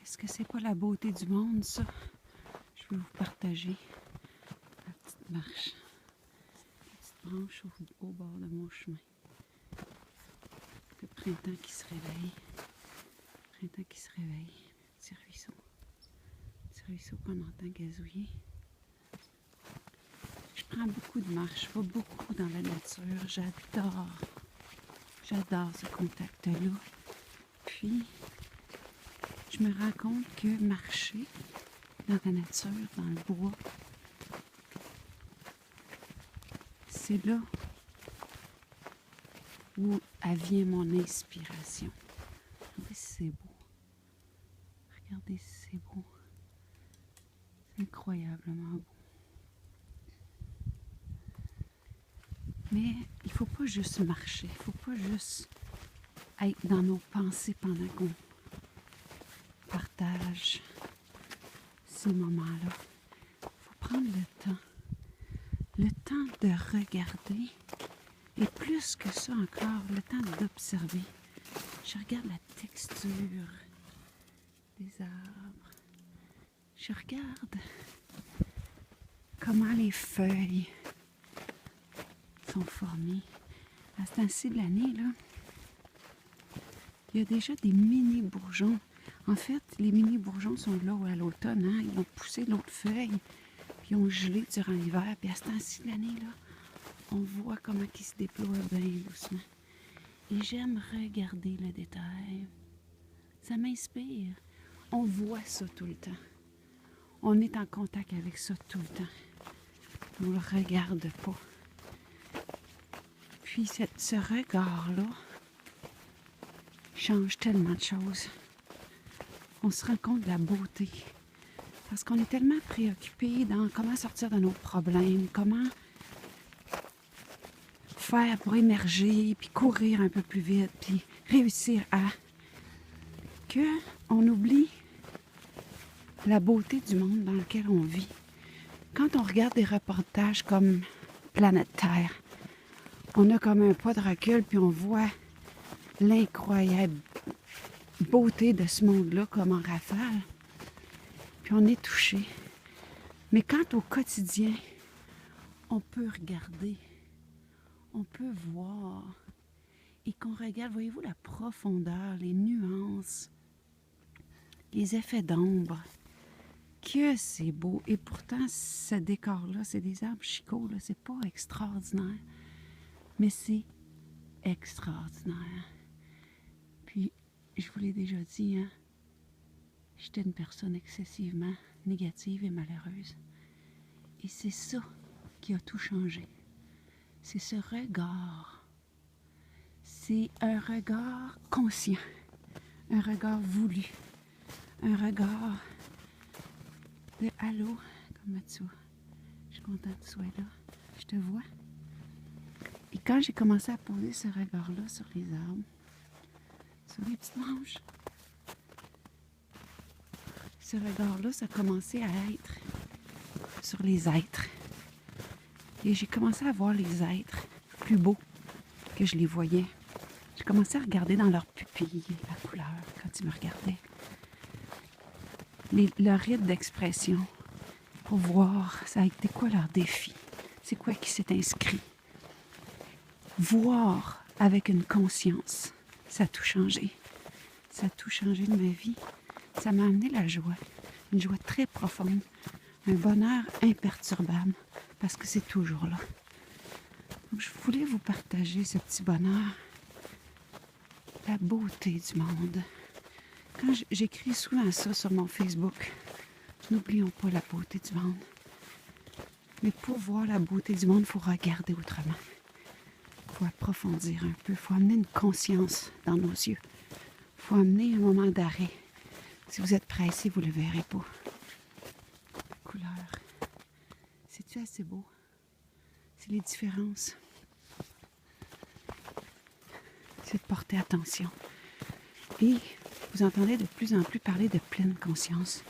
Est-ce que c'est pas la beauté du monde, ça? Je vais vous partager la petite marche, la petite branche au bord de mon chemin. Le printemps qui se réveille. Le printemps qui se réveille. Petit ruisseau. Petit ruisseau qu'on entend gazouiller. Je prends beaucoup de marches, je vais beaucoup dans la nature. J'adore ce contact-là. Puis, je me rends compte que marcher dans la nature, dans le bois, c'est là où vient mon inspiration. Regardez si c'est beau. Regardez si c'est beau. C'est incroyablement beau. Mais il ne faut pas juste marcher, il ne faut pas juste être dans nos pensées pendant qu'on partage ces moments-là. Il faut prendre le temps de regarder, et plus que ça encore, le temps d'observer. Je regarde la texture des arbres, je regarde comment les feuilles sont formées. À ce temps-ci de l'année, là, il y a déjà des mini-bourgeons. En fait, les mini-bourgeons sont là à l'automne. Hein? Ils ont poussé l'autre feuille, puis ils ont gelé durant l'hiver. Puis à ce temps-ci de l'année, là, on voit comment ils se déploient bien doucement. Et j'aime regarder le détail. Ça m'inspire. On voit ça tout le temps. On est en contact avec ça tout le temps. On ne le regarde pas. Puis ce regard-là change tellement de choses. On se rend compte de la beauté. Parce qu'on est tellement préoccupé dans comment sortir de nos problèmes, comment faire pour émerger, puis courir un peu plus vite, puis réussir à... qu'on oublie la beauté du monde dans lequel on vit. Quand on regarde des reportages comme Planète Terre, on a comme un pas de recul, puis on voit l'incroyable beauté de ce monde-là comme en rafale. Puis on est touché. Mais quand au quotidien, on peut regarder, on peut voir, et qu'on regarde, voyez-vous la profondeur, les nuances, les effets d'ombre, que c'est beau. Et pourtant, ce décor-là, c'est des arbres chicots, là, c'est pas extraordinaire, mais c'est extraordinaire. Puis, je vous l'ai déjà dit, hein, j'étais une personne excessivement négative et malheureuse. Et c'est ça qui a tout changé. C'est ce regard. C'est un regard conscient, un regard voulu, un regard de allô, comme tu vois. Je suis contente que tu sois là. Je te vois. Et quand j'ai commencé à poser ce regard-là sur les arbres, sur les petites branches, ce regard-là, ça a commencé à être sur les êtres. Et j'ai commencé à voir les êtres plus beaux que je les voyais. J'ai commencé à regarder dans leurs pupilles, la couleur, quand ils me regardaient. Leur rythme d'expression, pour voir ça a été quoi leur défi, c'est quoi qui s'est inscrit. Voir avec une conscience, ça a tout changé. Ça a tout changé de ma vie. Ça m'a amené la joie, une joie très profonde, un bonheur imperturbable, parce que c'est toujours là. Donc, je voulais vous partager ce petit bonheur, la beauté du monde. Quand j'écris souvent ça sur mon Facebook, n'oublions pas la beauté du monde. Mais pour voir la beauté du monde, il faut regarder autrement. Il faut approfondir un peu, il faut amener une conscience dans nos yeux. Il faut amener un moment d'arrêt. Si vous êtes pressé, vous ne le verrez pas. La couleur. C'est-tu assez beau? C'est les différences. C'est de porter attention. Et vous entendez de plus en plus parler de pleine conscience.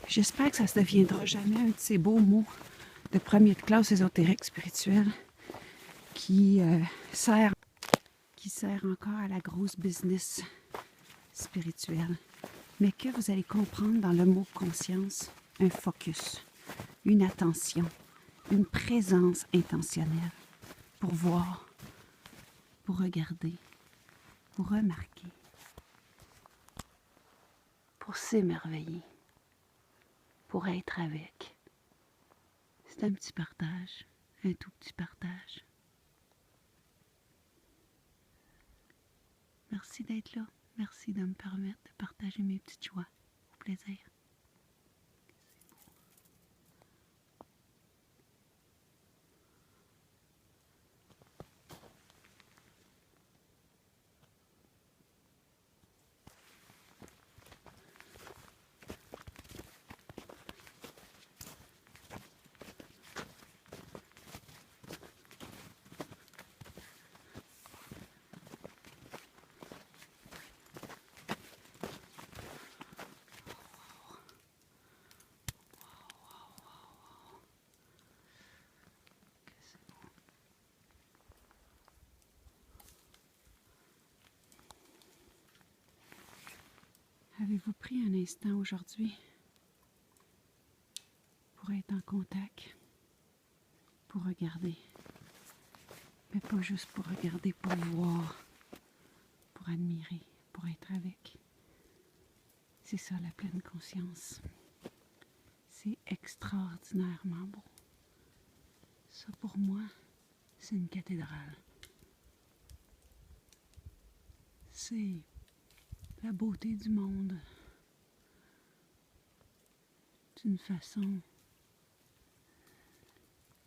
J'espère que ça ne deviendra jamais un de ces beaux mots de première classe ésotérique spirituelle qui sert encore à la grosse business spirituelle. mais que vous allez comprendre dans le mot conscience, un focus, une attention, une présence intentionnelle pour voir, pour regarder, pour remarquer, pour s'émerveiller, pour être avec. C'est un petit partage, un tout petit partage. Merci d'être là. Merci de me permettre de partager mes petites joies. Au plaisir. Avez-vous pris un instant aujourd'hui pour être en contact, pour regarder, mais pas juste pour regarder, pour voir, pour admirer, pour être avec. C'est ça la pleine conscience. C'est extraordinairement beau. Ça pour moi, c'est une cathédrale. C'est la beauté du monde d'une façon.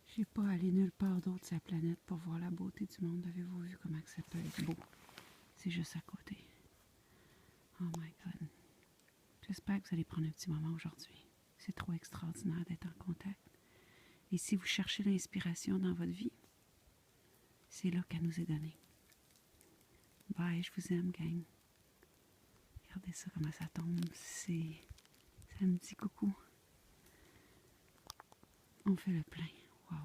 J'ai pas allé nulle part d'autre sur la planète pour voir la beauté du monde. Avez-vous vu comment que ça peut être beau? C'est juste à côté. Oh my God. J'espère que vous allez prendre un petit moment aujourd'hui. C'est trop extraordinaire d'être en contact. Et si vous cherchez l'inspiration dans votre vie, c'est là qu'elle nous est donnée. Bye, je vous aime, gang. Regardez ça, comment ça tombe. Ça me dit coucou. On fait le plein. Wow.